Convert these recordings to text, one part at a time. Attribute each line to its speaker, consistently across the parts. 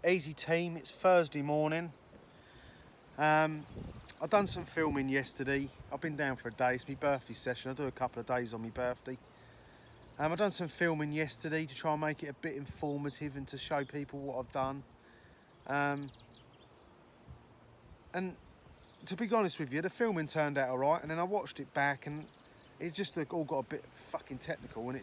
Speaker 1: Easy team, it's Thursday morning. I've done some filming yesterday. I've been down for a day, it's my birthday session. I do a couple of days on my birthday. I've done some filming yesterday to try and make it a bit informative and to show people what I've done. And to be honest with you, the filming turned out alright, and then I watched it back and it just all got a bit fucking technical, and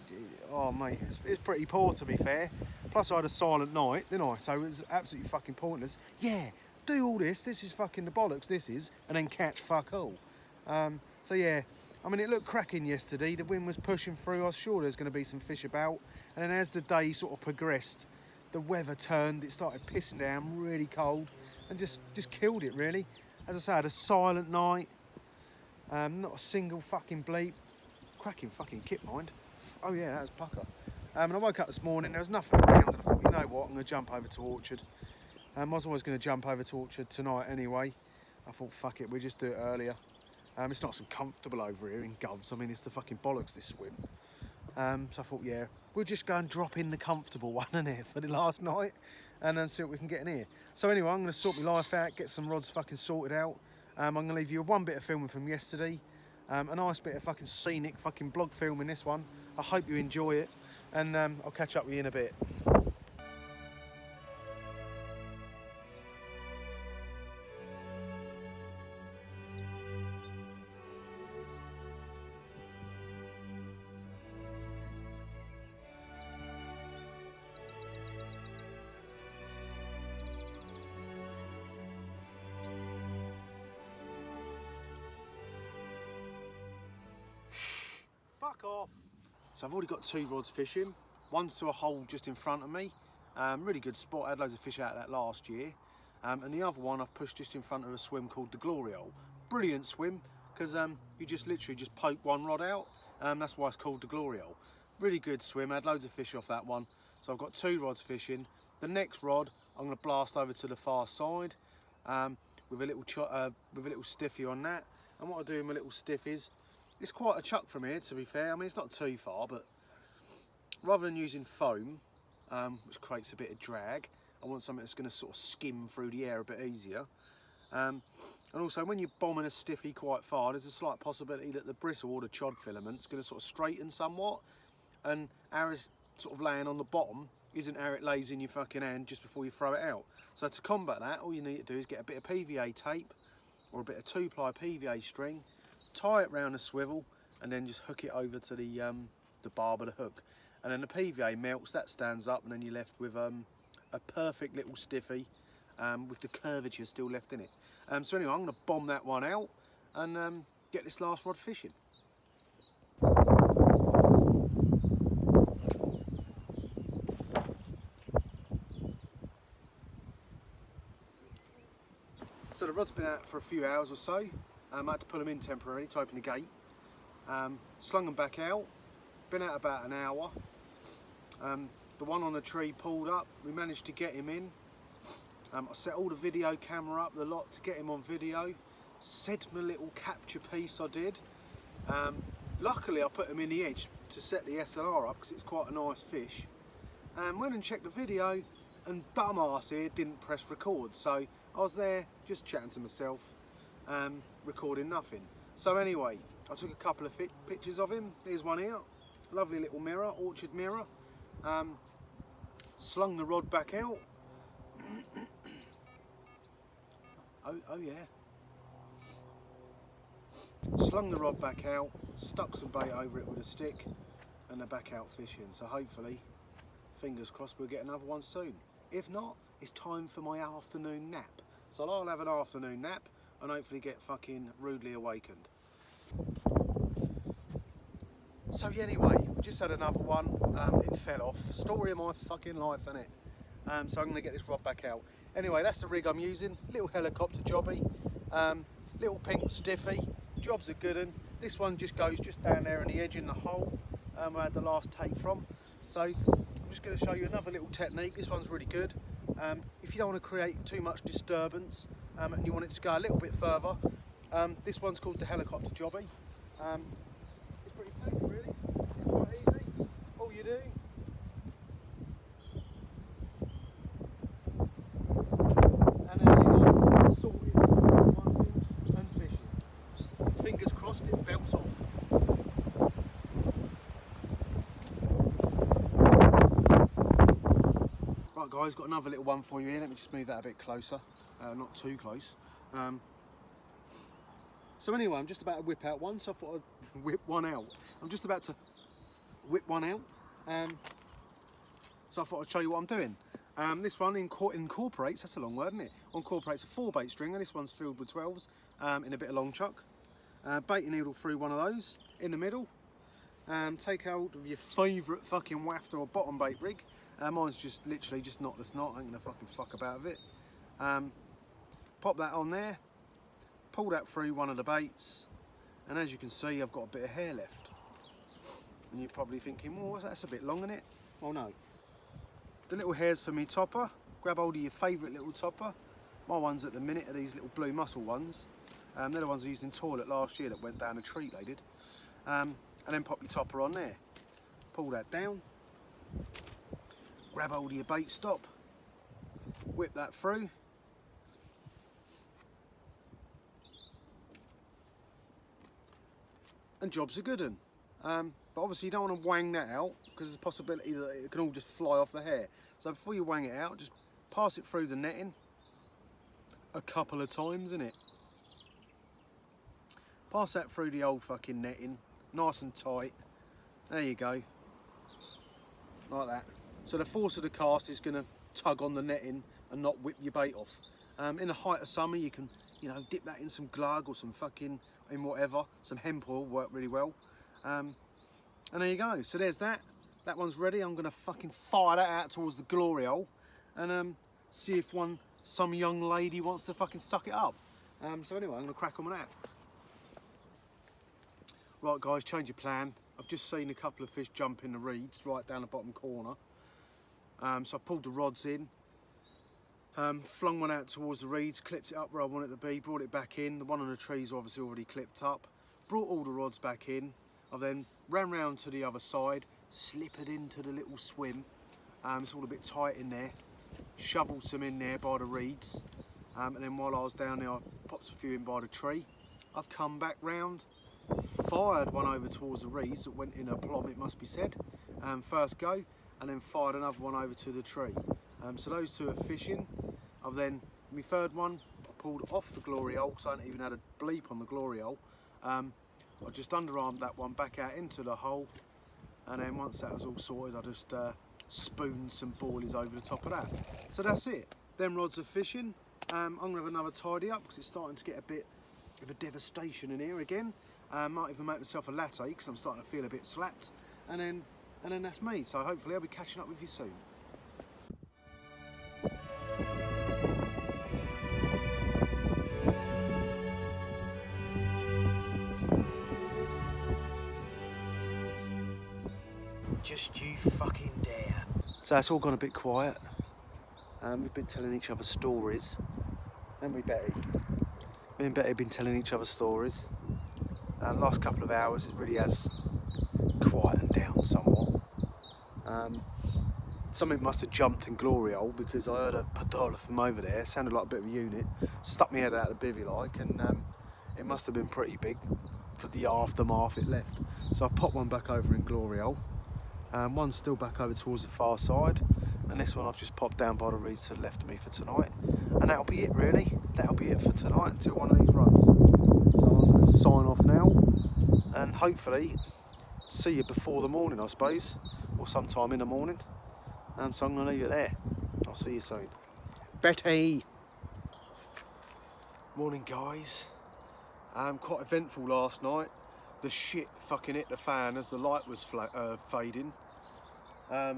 Speaker 1: oh mate, it's pretty poor to be fair. Plus I had a silent night, didn't I? So it was absolutely fucking pointless. Yeah, do all this is fucking the bollocks, this is, and then catch fuck all. So yeah, I mean it looked cracking yesterday, the wind was pushing through, I was sure there was going to be some fish about, and then as the day sort of progressed, the weather turned, it started pissing down, really cold, and just killed it really. As I say, I had a silent night, not a single fucking bleep. Cracking fucking kit, mind. Oh yeah, that was pucker. And I woke up this morning, there was nothing around, and I thought, you know what, I'm going to jump over to Orchard. I was always going to jump over to Orchard tonight anyway. I thought, fuck it, we'll just do it earlier. It's nice and comfortable over here in Govs. I mean, it's the fucking bollocks, this swim. So I thought, yeah, we'll just go and drop in the comfortable one in here for the last night, and then see what we can get in here. So anyway, I'm going to sort my life out, get some rods fucking sorted out. I'm going to leave you one bit of filming from yesterday, a nice bit of fucking scenic fucking blog filming this one. I hope you enjoy it, and I'll catch up with you in a bit. Fuck off. So I've already got two rods fishing. One's to a hole just in front of me. Really good spot, I had loads of fish out of that last year. And the other one I've pushed just in front of a swim called the Glory Hole. Brilliant swim, because you just literally just poke one rod out. That's why it's called the Glory Hole. Really good swim, I had loads of fish off that one. So I've got two rods fishing. The next rod, I'm gonna blast over to the far side with a little stiffy on that. And what I do with my little stiff is, it's quite a chuck from here to be fair. I mean, it's not too far, but rather than using foam, which creates a bit of drag, I want something that's going to sort of skim through the air a bit easier. And also, when you're bombing a stiffy quite far, there's a slight possibility that the bristle or the chod filament's going to sort of straighten somewhat, and how it's sort of laying on the bottom isn't how it lays in your fucking hand just before you throw it out. So to combat that, all you need to do is get a bit of PVA tape or a bit of 2-ply PVA string, tie it round a swivel, and then just hook it over to the barb of the hook. And then the PVA melts, that stands up, and then you're left with a perfect little stiffy with the curvature still left in it. So anyway, I'm going to bomb that one out and get this last rod fishing. So the rod's been out for a few hours or so. I had to pull them in temporarily to open the gate. Slung them back out, been out about an hour. The one on the tree pulled up, we managed to get him in. I set all the video camera up, the lot, to get him on video. Set my little capture piece I did. Luckily I put him in the edge to set the SLR up because it's quite a nice fish. Went and checked the video, and dumbass here didn't press record, so I was there just chatting to myself, recording nothing. So anyway, I took a couple of pictures of him. Here's one here, lovely little mirror, Orchard mirror. Slung the rod back out. oh yeah. Slung the rod back out, stuck some bait over it with a stick, and they're back out fishing. So hopefully, fingers crossed, we'll get another one soon. If not, it's time for my afternoon nap. So I'll have an afternoon nap and hopefully get fucking rudely awakened. So yeah, anyway, we just had another one, it fell off. Story of my fucking life, innit? So I'm gonna get this rod back out. Anyway, that's the rig I'm using, little helicopter jobby, little pink stiffy, job's a good one. This one just goes just down there on the edge in the hole where I had the last take from. So I'm just gonna show you another little technique. This one's really good. If you don't want to create too much disturbance and you want it to go a little bit further, this one's called the helicopter jobby. It's pretty simple really, it's quite easy. All you do guys, got another little one for you here. Let me just move that a bit closer, not too close. So anyway, I'm just about to whip out one, so I thought I'd whip one out. I'm just about to whip one out, so I thought I'd show you what I'm doing. This one incorporates, that's a long word, isn't it? Incorporates a 4-bait stringer. This one's filled with 12s in a bit of long chuck. Bait a needle through one of those in the middle. Take hold of your favourite fucking wafter or bottom bait rig. Mine's just literally just knotless knot. I ain't gonna fucking fuck about with it. Pop that on there. Pull that through one of the baits, and as you can see, I've got a bit of hair left. And you're probably thinking, well, that's a bit long, isn't it? Well, no. The little hairs for me topper. Grab hold of your favourite little topper. My ones at the minute are these little blue mussel ones. They're the ones I used in toilet last year that went down a treat, they did. And then pop your topper on there. Pull that down. Grab hold of your bait stop. Whip that through. And job's a good one. But obviously you don't want to wang that out because there's a possibility that it can all just fly off the hair. So before you wang it out, just pass it through the netting a couple of times, innit? Pass that through the old fucking netting, nice and tight. There you go, like that. So the force of the cast is going to tug on the netting and not whip your bait off. In the height of summer, you can, you know, dip that in some glug or some fucking, in whatever, some hemp oil, work really well. And there you go. So there's that. That one's ready. I'm going to fucking fire that out towards the glory hole and see if some young lady wants to fucking suck it up. So anyway, I'm going to crack on with that. Right guys, change of plan. I've just seen a couple of fish jump in the reeds right down the bottom corner. So I pulled the rods in, flung one out towards the reeds, clipped it up where I want it to be, brought it back in. The one on the tree's obviously already clipped up. Brought all the rods back in. I then ran round to the other side, slippered into the little swim. It's all a bit tight in there. Shoveled some in there by the reeds. And then while I was down there, I popped a few in by the tree. I've come back round, fired one over towards the reeds that went in a plom, it must be said, first go, and then fired another one over to the tree. So those two are fishing. I've then, my third one, I pulled off the glory hole, because I hadn't even had a bleep on the glory hole. I just underarmed that one back out into the hole, and then once that was all sorted, I just spooned some boilies over the top of that. So that's it. Them rods are fishing. I'm gonna have another tidy up because it's starting to get a bit of a devastation in here again. Might even make myself a latte because I'm starting to feel a bit slapped. And then that's me. So hopefully I'll be catching up with you soon. Just you fucking dare. So it's all gone a bit quiet. We've been telling each other stories. Haven't we, Betty? Me and Betty have been telling each other stories. Last couple of hours it really has quietened down somewhat. Something must have jumped in glory hole because I heard a padola from over there. It sounded like a bit of a unit. Stuck my head out of the bivvy like, and it must have been pretty big for the aftermath it left. So I popped one back over in glory hole. One's still back over towards the far side, and this one I've just popped down by the reeds to the left of me for tonight. And that'll be it really. That'll be it for tonight until one of these runs. So I'm going to sign off now, and hopefully see you before the morning, I suppose, or sometime in the morning. So I'm going to leave it there. I'll see you soon. Betty! Morning guys. Quite eventful last night. The shit fucking hit the fan as the light was fading. I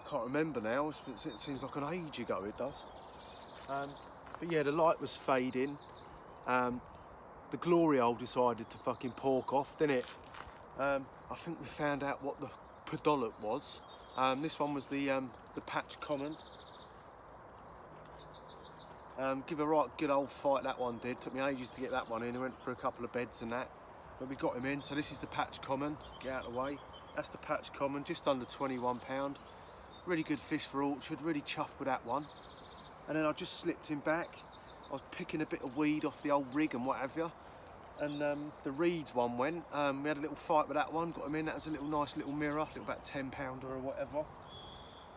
Speaker 1: can't remember now, it seems like an age ago it does. But yeah, the light was fading. The glory hole decided to fucking pork off, didn't it? I think we found out what the podollock was. This one was the patch common. Give a right good old fight that one did. Took me ages to get that one in. I went for a couple of beds and that. But we got him in, so this is the patch common. Get out of the way. That's the patch common, just under £21. Really good fish for orchard, really chuffed with that one. And then I just slipped him back. I was picking a bit of weed off the old rig and what have you. And the reeds one went. We had a little fight with that one, got him in. That was a little nice little mirror, little about £10 or whatever.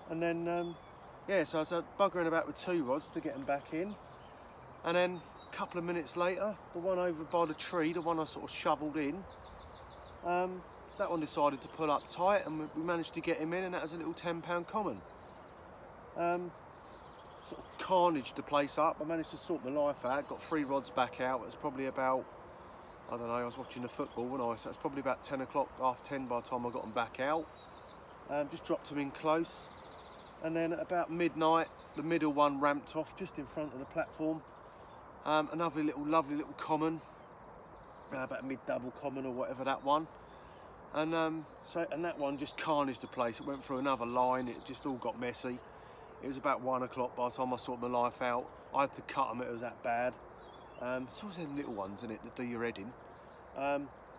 Speaker 1: And then yeah, so I was buggering about with 2 rods to get them back in, and then a couple of minutes later, the one over by the tree, the one I sort of shovelled in, that one decided to pull up tight, and we managed to get him in, and that was a little £10 common. Sort of carnaged the place up. I managed to sort my life out, got 3 rods back out. It was probably about, I don't know, I was watching the football when so it was probably about 10 o'clock, half 10 by the time I got them back out. Just dropped them in close, and then at about midnight, the middle one ramped off just in front of the platform. Another lovely little common, about a mid-double common or whatever that one. And that one just carnaged the place. It went through another line. It just all got messy. It was about 1 o'clock by the time I sorted my life out. I had to cut them. It was that bad. It's always them little ones in it that do your head in.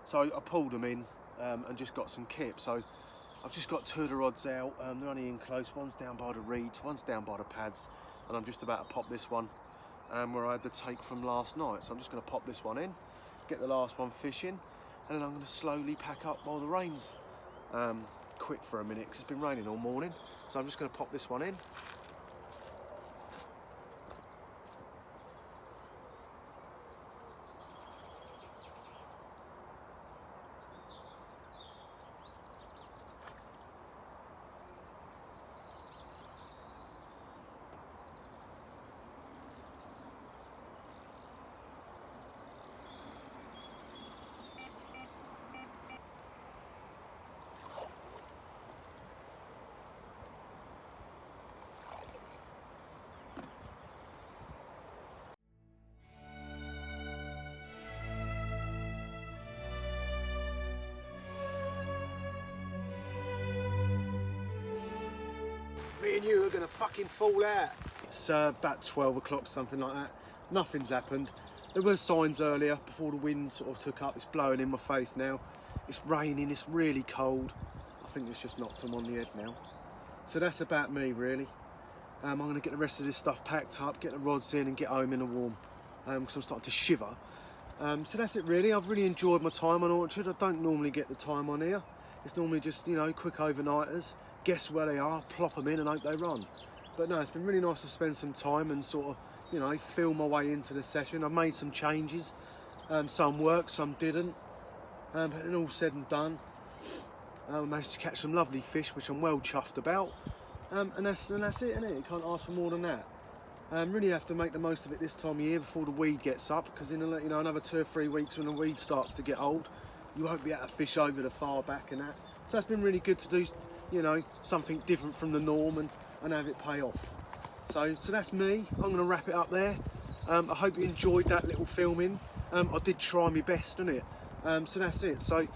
Speaker 1: So I pulled them in and just got some kip. So I've just got 2 of the rods out. They're only in close. One's down by the reeds, one's down by the pads, and I'm just about to pop this one where I had the take from last night. So I'm just going to pop this one in, get the last one fishing, and then I'm going to slowly pack up while the rain's quit for a minute, because it's been raining all morning. So I'm just going to pop this one in. Me and you are gonna fucking fall out. It's about 12 o'clock, something like that. Nothing's happened. There were signs earlier before the wind sort of took up. It's blowing in my face now. It's raining, it's really cold. I think it's just knocked them on the head now. So that's about me, really. I'm gonna get the rest of this stuff packed up, get the rods in and get home in the warm, because I'm starting to shiver. So that's it really. I've really enjoyed my time on Orchard. I don't normally get the time on here. It's normally just, you know, quick overnighters. Guess where they are, plop them in and hope they run. But no, it's been really nice to spend some time and sort of, you know, feel my way into the session. I've made some changes. Some worked, some didn't. But it all said and done, I managed to catch some lovely fish, which I'm well chuffed about. And that's it, isn't it? You can't ask for more than that. Really have to make the most of it this time of year before the weed gets up, because in another 2 or 3 weeks when the weed starts to get old, you won't be able to fish over the far back and that. So it's been really good to do, you know, something different from the norm and have it pay off. So that's me. I'm going to wrap it up there. I hope you enjoyed that little filming. I did try my best, didn't it? So that's it. So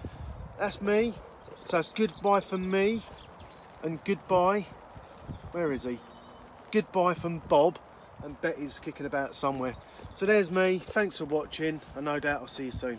Speaker 1: that's me. So it's goodbye from me and goodbye. Where is he? Goodbye from Bob, and Betty's kicking about somewhere. So there's me. Thanks for watching, and no doubt I'll see you soon.